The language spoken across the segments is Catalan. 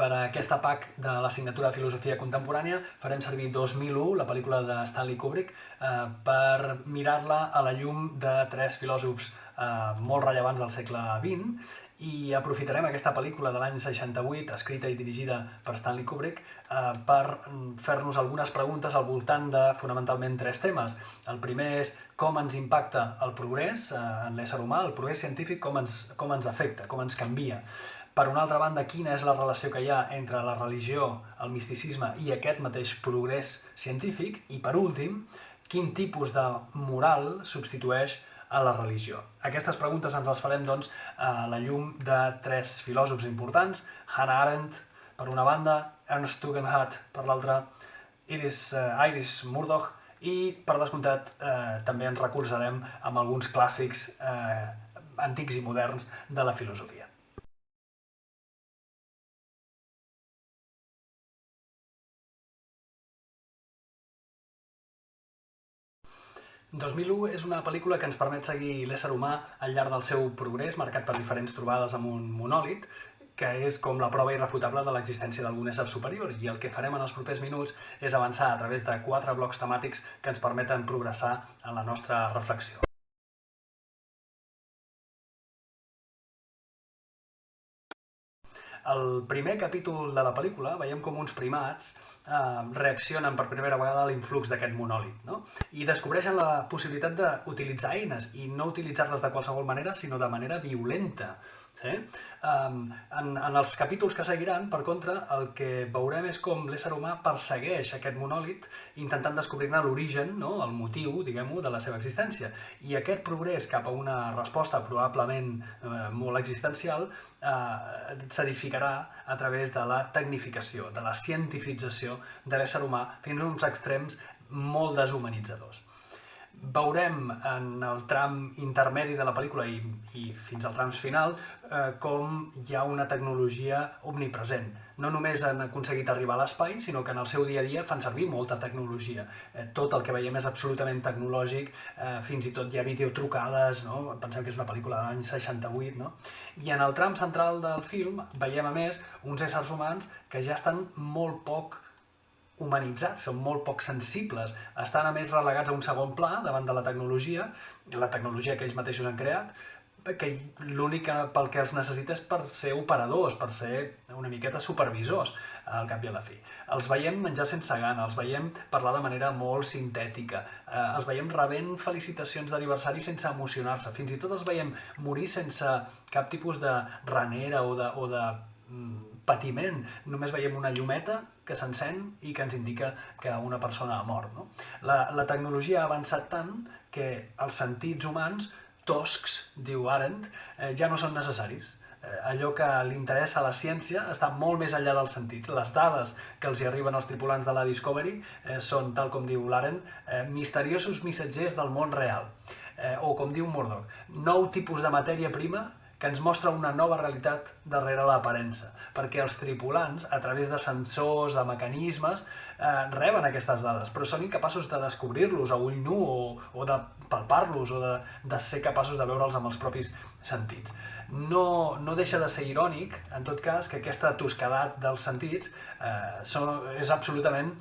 Per a aquesta PAC de l'assignatura de Filosofia Contemporània farem servir 2001, la pel·lícula de Stanley Kubrick, per mirar-la a la llum de tres filòsofs molt rellevants del segle XX, i aprofitarem aquesta pel·lícula de l'any 68, escrita i dirigida per Stanley Kubrick, per fer-nos algunes preguntes al voltant de fonamentalment tres temes. El primer és com ens impacta el progrés en l'ésser humà, el progrés científic, com ens afecta, com ens canvia. Per una altra banda, quina és la relació que hi ha entre la religió, el misticisme i aquest mateix progrés científic? I per últim, quin tipus de moral substitueix a la religió? Aquestes preguntes ens les farem, doncs, a la llum de tres filòsofs importants: Hannah Arendt, per una banda, Ernst Tugendhat, per l'altra, Iris Murdoch, i, per descomptat, també ens recolzarem amb alguns clàssics antics i moderns de la filosofia. 2001 és una pel·lícula que ens permet seguir l'ésser humà al llarg del seu progrés, marcat per diferents trobades amb un monòlit, que és com la prova irrefutable de l'existència d'algun ésser superior, i el que farem en els propers minuts és avançar a través de 4 blocs temàtics que ens permeten progressar en la nostra reflexió. Al primer capítol de la pel·lícula veiem com uns primats reaccionen per primera vegada a l'influx d'aquest monòlit, no? I descobreixen la possibilitat d'utilitzar eines, i no utilitzar-les de qualsevol manera, sinó de manera violenta. Sí? En els capítols que seguiran, per contra, el que veurem és com l'ésser humà persegueix aquest monòlit intentant descobrir-ne l'origen, no? El motiu, diguem-ho, de la seva existència. I aquest progrés cap a una resposta probablement molt existencial s'edificarà a través de la tecnificació, de la cientificació de l'ésser humà fins a uns extrems molt deshumanitzadors. Veurem en el tram intermedi de la pel·lícula i fins al tram final com hi ha una tecnologia omnipresent. No només han aconseguit arribar a l'espai, sinó que en el seu dia a dia fan servir molta tecnologia. Tot el que veiem és absolutament tecnològic, fins i tot hi ha videotrucades, no? Pensem que és una pel·lícula de l'any 68, no? I en el tram central del film veiem, a més, uns éssers humans que ja estan molt poc humanitzats, són molt poc sensibles, estan a més relegats a un segon pla davant de la tecnologia que ells mateixos han creat, que l'únic pel que els necessita és per ser operadors, per ser una miqueta supervisors, al cap i a la fi. Els veiem menjar sense gana, els veiem parlar de manera molt sintètica, els veiem rebent felicitacions d'aniversari sense emocionar-se, fins i tot els veiem morir sense cap tipus de renera o de patiment. Només veiem una llumeta que s'encén i que ens indica que una persona ha mort, no? La tecnologia ha avançat tant que els sentits humans toscs, diu Arendt, ja no són necessaris. Allò que li interessa a la ciència està molt més enllà dels sentits. Les dades que els hi arriben als tripulants de la Discovery són, tal com diu l'Arendt, misteriosos missatgers del món real. O, com diu Murdoch, nou tipus de matèria prima que ens mostra una nova realitat darrere l'aparença, perquè els tripulants, a través de sensors, de mecanismes, reben aquestes dades, però són incapaços de descobrir-los a ull nu o de palpar-los o de ser capaços de veure'ls amb els propis sentits. No deixa de ser irònic, en tot cas, que aquesta tosquedat dels sentits és absolutament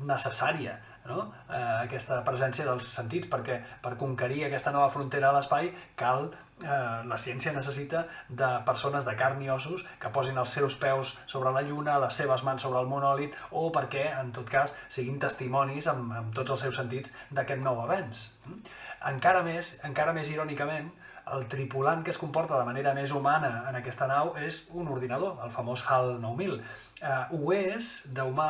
necessària, no? Aquesta presència dels sentits, perquè per conquerir aquesta nova frontera a l'espai la ciència necessita de persones de carn i ossos que posin els seus peus sobre la Lluna, les seves mans sobre el monòlit, o perquè, en tot cas, siguin testimonis amb tots els seus sentits d'aquest nou avenç. Encara més irònicament, el tripulant que es comporta de manera més humana en aquesta nau és un ordinador, el famós HAL 9000. Ho és d'humà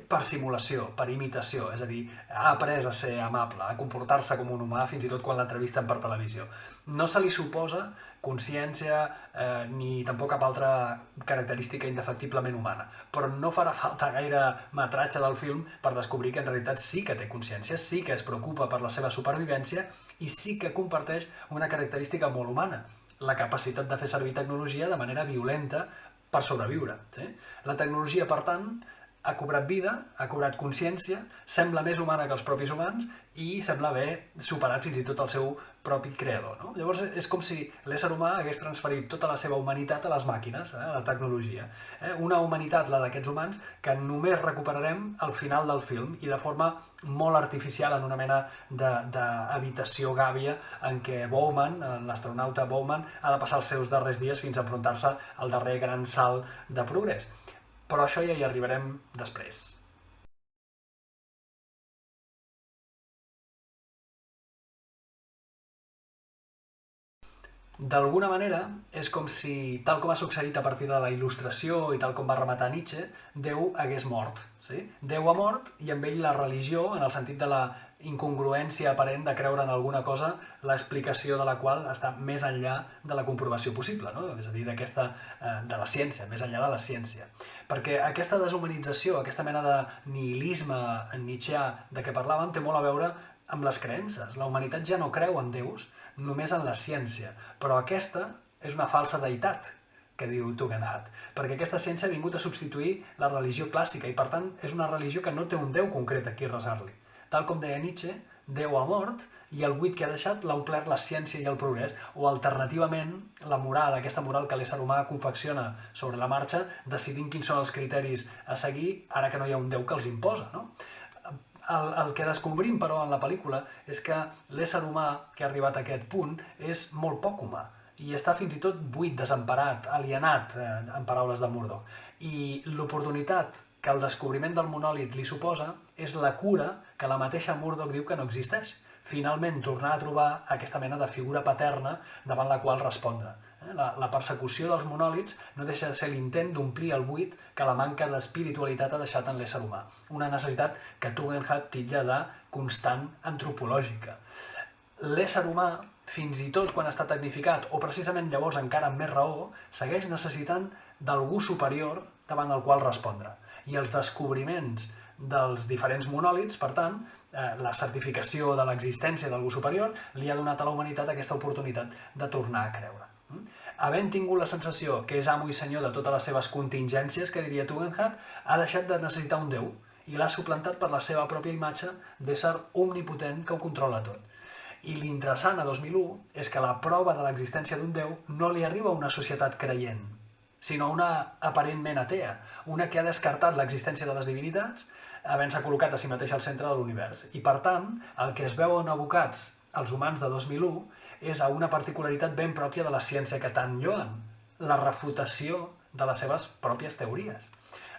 per simulació, per imitació, és a dir, ha après a ser amable, a comportar-se com un humà, fins i tot quan l'entrevisten per televisió. No se li suposa consciència ni tampoc cap altra característica indefectiblement humana, però no farà falta gaire metratge del film per descobrir que en realitat sí que té consciència, sí que es preocupa per la seva supervivència i sí que comparteix una característica molt humana, la capacitat de fer servir tecnologia de manera violenta per sobreviure. La tecnologia, per tant, ha cobrat vida, ha cobrat consciència, sembla més humana que els propis humans i sembla haver superat fins i tot el seu propi creador. No? Llavors és com si l'ésser humà hagués transferit tota la seva humanitat a les màquines, a la tecnologia. Una humanitat, la d'aquests humans, que només recuperarem al final del film i de forma molt artificial en una mena d'habitació gàbia en què Bowman, l'astronauta Bowman, ha de passar els seus darrers dies fins a enfrontar-se al darrer gran salt de progrés. Però això ja hi arribarem després. D'alguna manera, és com si, tal com ha succeït a partir de la il·lustració i tal com va rematar Nietzsche, Déu hagués mort. Sí? Déu ha mort i amb ell la religió, en el sentit de la incongruència aparent de creure en alguna cosa, l'explicació de la qual està més enllà de la comprovació possible, no? És a dir, de la ciència, més enllà de la ciència. Perquè aquesta deshumanització, aquesta mena de nihilisme nietzscheà de què parlàvem, té molt a veure amb les creences. La humanitat ja no creu en déus, només en la ciència. Però aquesta és una falsa deïtat, que diu Tugendhat, perquè aquesta ciència ha vingut a substituir la religió clàssica i, per tant, és una religió que no té un déu concret a qui resar-li. Tal com deia Nietzsche, Déu ha mort i el buit que ha deixat l'ha omplert la ciència i el progrés, o alternativament la moral, aquesta moral que l'ésser humà confecciona sobre la marxa, decidint quins són els criteris a seguir ara que no hi ha un Déu que els imposa, no? El que descobrim, però, en la pel·lícula és que l'ésser humà que ha arribat a aquest punt és molt poc humà i està fins i tot buit, desemparat, alienat, en paraules de Murdoch. I l'oportunitat que el descobriment del monòlit li suposa és la cura que la mateixa Murdoch diu que no existeix. Finalment, tornar a trobar aquesta mena de figura paterna davant la qual respondre. La persecució dels monòlits no deixa de ser l'intent d'omplir el buit que la manca d'espiritualitat ha deixat en l'ésser humà. Una necessitat que Tugendhat titlla de constant antropològica. L'ésser humà, fins i tot quan està tecnificat, o precisament llavors encara amb més raó, segueix necessitant d'algú superior davant del qual respondre. I els descobriments dels diferents monòlits, per tant, la certificació de l'existència d'algú superior, li ha donat a la humanitat aquesta oportunitat de tornar a creure. Havent tingut la sensació que és amo i senyor de totes les seves contingències, que diria Tugendhat, ha deixat de necessitar un Déu i l'ha suplantat per la seva pròpia imatge d'ésser omnipotent que ho controla tot. I l'interessant a 2001 és que la prova de l'existència d'un Déu no li arriba a una societat creient, sinó a una aparentment atea, una que ha descartat l'existència de les divinitats, havent-se col·locat a si mateix al centre de l'univers. I, per tant, el que es veuen abocats els humans de 2001 és a una particularitat ben pròpia de la ciència que tant lloen, la refutació de les seves pròpies teories.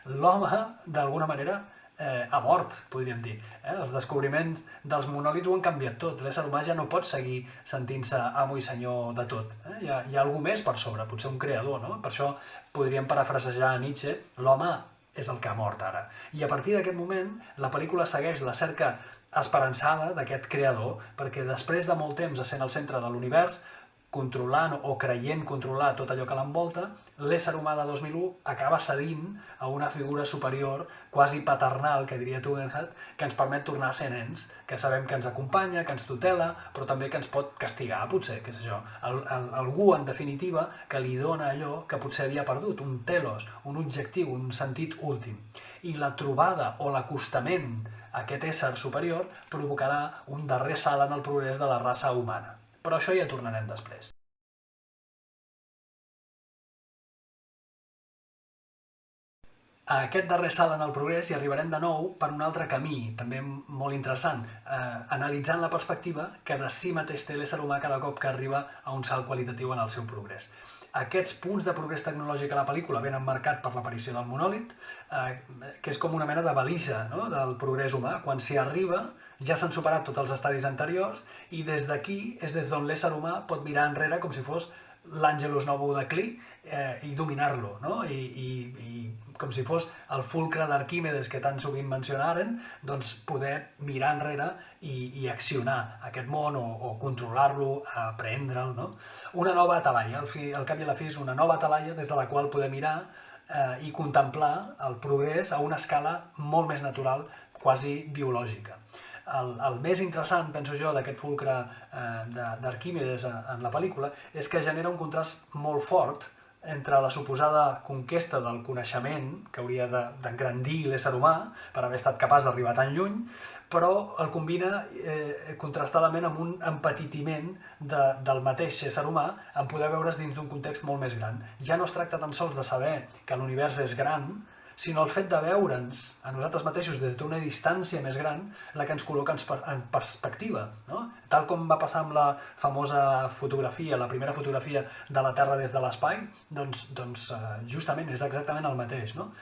L'home, d'alguna manera, ha mort, podríem dir. Els descobriments dels monòlits ho han canviat tot. L'ésser humà ja no pot seguir sentint-se amo i senyor de tot. Hi ha alguna més per sobre, potser un creador, no? Per això podríem parafrasejar a Nietzsche, l'home és el que ha mort ara. I a partir d'aquest moment, la pel·lícula segueix la cerca esperançada d'aquest creador, perquè després de molt temps essent al centre de l'univers, controlant o creient controlar tot allò que l'envolta, l'ésser humà de 2001 acaba cedint a una figura superior, quasi paternal, que diria Tugendhat, que ens permet tornar a ser nens, que sabem que ens acompanya, que ens tutela, però també que ens pot castigar, potser, què sé jo. Algú, en definitiva, que li dona allò que potser havia perdut, un telos, un objectiu, un sentit últim. I la trobada o l'acostament a aquest ésser superior provocarà un darrer salt en el progrés de la raça humana. Però això ja tornarem després. A aquest darrer salt en el progrés hi arribarem de nou per un altre camí, també molt interessant, analitzant la perspectiva que de si mateix té l'ésser humà cada cop que arriba a un salt qualitatiu en el seu progrés. Aquests punts de progrés tecnològic a la pel·lícula venen marcat per l'aparició del monòlit, que és com una mena de balisa, no?, del progrés humà. Quan s'hi arriba ja s'han superat tots els estadis anteriors i des d'aquí és des d'on l'ésser humà pot mirar enrere com si fos l'Angelus Novo de Klee i dominar-lo, no? I com si fos el fulcre d'Arquímedes que tan sovint mencionaren, doncs poder mirar enrere i accionar aquest món o controlar-lo, aprendre'l, no? Una nova talaia, al cap i a la fi és una nova talaia des de la qual poder mirar i contemplar el progrés a una escala molt més natural, quasi biològica. El més interessant, penso jo, d'aquest fulcre d'Arquímedes en la pel·lícula és que genera un contrast molt fort entre la suposada conquesta del coneixement que hauria d'engrandir l'ésser humà per haver estat capaç d'arribar tan lluny, però el combina contrastadament amb un empetitiment del mateix ésser humà en poder veure's dins d'un context molt més gran. Ja no es tracta tan sols de saber que l'univers és gran, sinó el fet de veure'ns a nosaltres mateixos des d'una distància més gran la que ens col·loca en perspectiva, no? Tal com va passar amb la famosa fotografia, la primera fotografia de la Terra des de l'espai, doncs justament és exactament el mateix, no?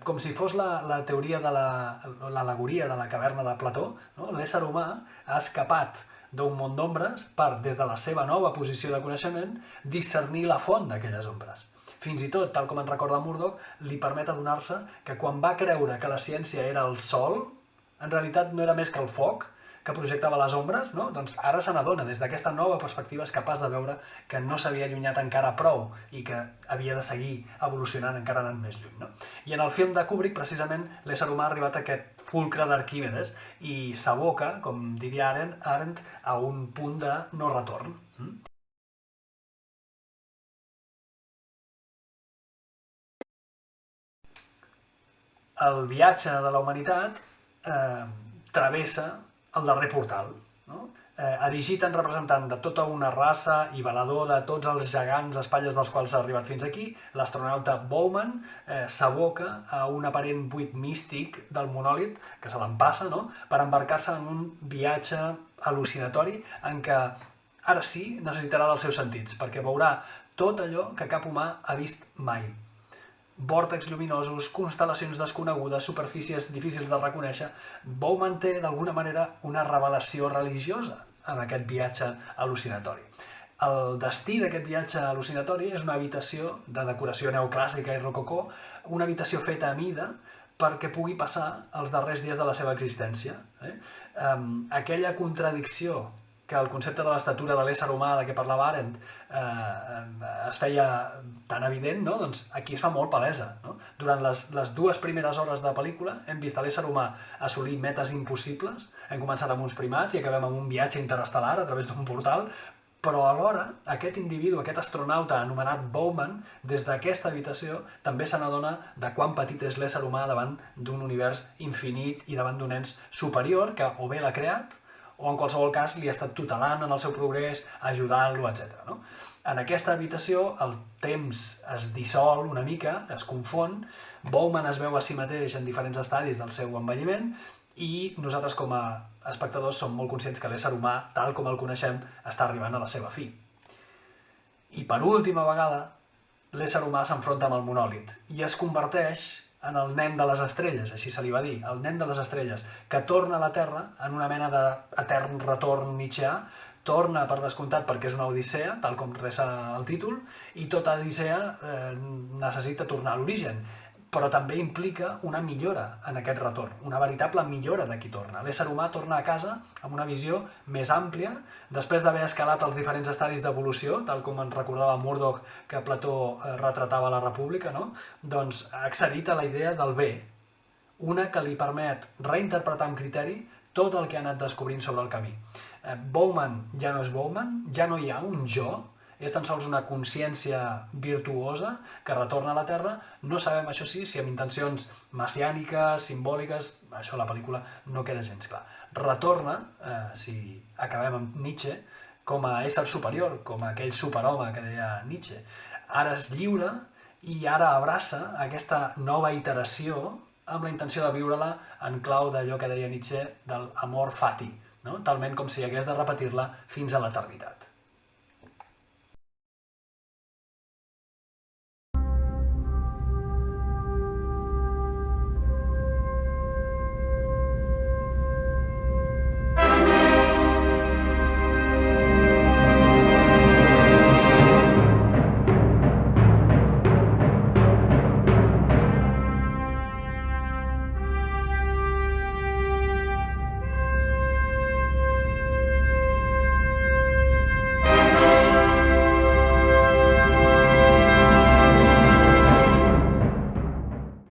Com si fos la teoria de l'al·legoria de la caverna de Plató, no? L'ésser humà ha escapat d'un món d'ombres per, des de la seva nova posició de coneixement, discernir la font d'aquelles ombres. Fins i tot, tal com en recorda Murdoch, li permet adonar-se que quan va creure que la ciència era el sol, en realitat no era més que el foc que projectava les ombres, no? Doncs ara se n'adona, des d'aquesta nova perspectiva és capaç de veure que no s'havia allunyat encara prou i que havia de seguir evolucionant encara anant més lluny, no? I en el film de Kubrick, precisament, l'ésser humà ha arribat a aquest fulcre d'Arquímedes i s'aboca, com diria Arendt, a un punt de no retorn. El viatge de la humanitat travessa el darrer portal, no? Erigit en representant de tota una raça i valedor de tots els gegants espatlles dels quals s'ha arribat fins aquí, l'astronauta Bowman s'aboca a un aparent buit místic del monòlit, que se l'empassa, no?, per embarcar-se en un viatge al·lucinatori en què ara sí necessitarà dels seus sentits, perquè veurà tot allò que cap humà ha vist mai. Vòrtex lluminosos, constel·lacions desconegudes, superfícies difícils de reconèixer. Bowman té, d'alguna manera, una revelació religiosa amb aquest viatge al·lucinatori. El destí d'aquest viatge al·lucinatori és una habitació de decoració neoclàssica i rococó, una habitació feta a mida perquè pugui passar els darrers dies de la seva existència. Aquella contradicció que el concepte de l'estatura de l'ésser humà de què parlava Arendt es feia tan evident, no? Doncs aquí es fa molt palesa, no? Durant les dues primeres hores de pel·lícula hem vist l'ésser humà assolir metes impossibles, hem començat amb uns primats i acabem amb un viatge interestel·lar a través d'un portal, però alhora aquest individu, aquest astronauta anomenat Bowman, des d'aquesta habitació també se n'adona de quan petit és l'ésser humà davant d'un univers infinit i davant d'un ens superior que o bé l'ha creat o en qualsevol cas li ha estat tutelant en el seu progrés, ajudant-lo, etc. No? En aquesta habitació el temps es dissol una mica, es confon, Bowman es veu a si mateix en diferents estadis del seu envelliment i nosaltres com a espectadors som molt conscients que l'ésser humà, tal com el coneixem, està arribant a la seva fi. I per última vegada, l'ésser humà s'enfronta amb el monòlit i es converteix en el nen de les estrelles, així se li va dir, el nen de les estrelles, que torna a la Terra en una mena d'etern retorn nietzscheà, torna per descomptat perquè és una odissea, tal com resa el títol, i tota odissea necessita tornar a l'origen, però també implica una millora en aquest retorn, una veritable millora de qui torna. L'ésser humà torna a casa amb una visió més àmplia, després d'haver escalat els diferents estadis d'evolució, tal com ens recordava Murdoch que Plató retratava a la República, no? Doncs ha accedit a la idea del bé, una que li permet reinterpretar amb criteri tot el que ha anat descobrint sobre el camí. Bowman ja no és Bowman, ja no hi ha un jo, és tan sols una consciència virtuosa que retorna a la Terra. No sabem, això sí, si amb intencions messiàniques, simbòliques, això a la pel·lícula no queda gens clar. Retorna, si acabem amb Nietzsche, com a ésser superior, com a aquell superhome que deia Nietzsche. Ara és lliure i ara abraça aquesta nova iteració amb la intenció de viure-la en clau d'allò que deia Nietzsche del amor fati, no? Talment com si hagués de repetir-la fins a l'eternitat.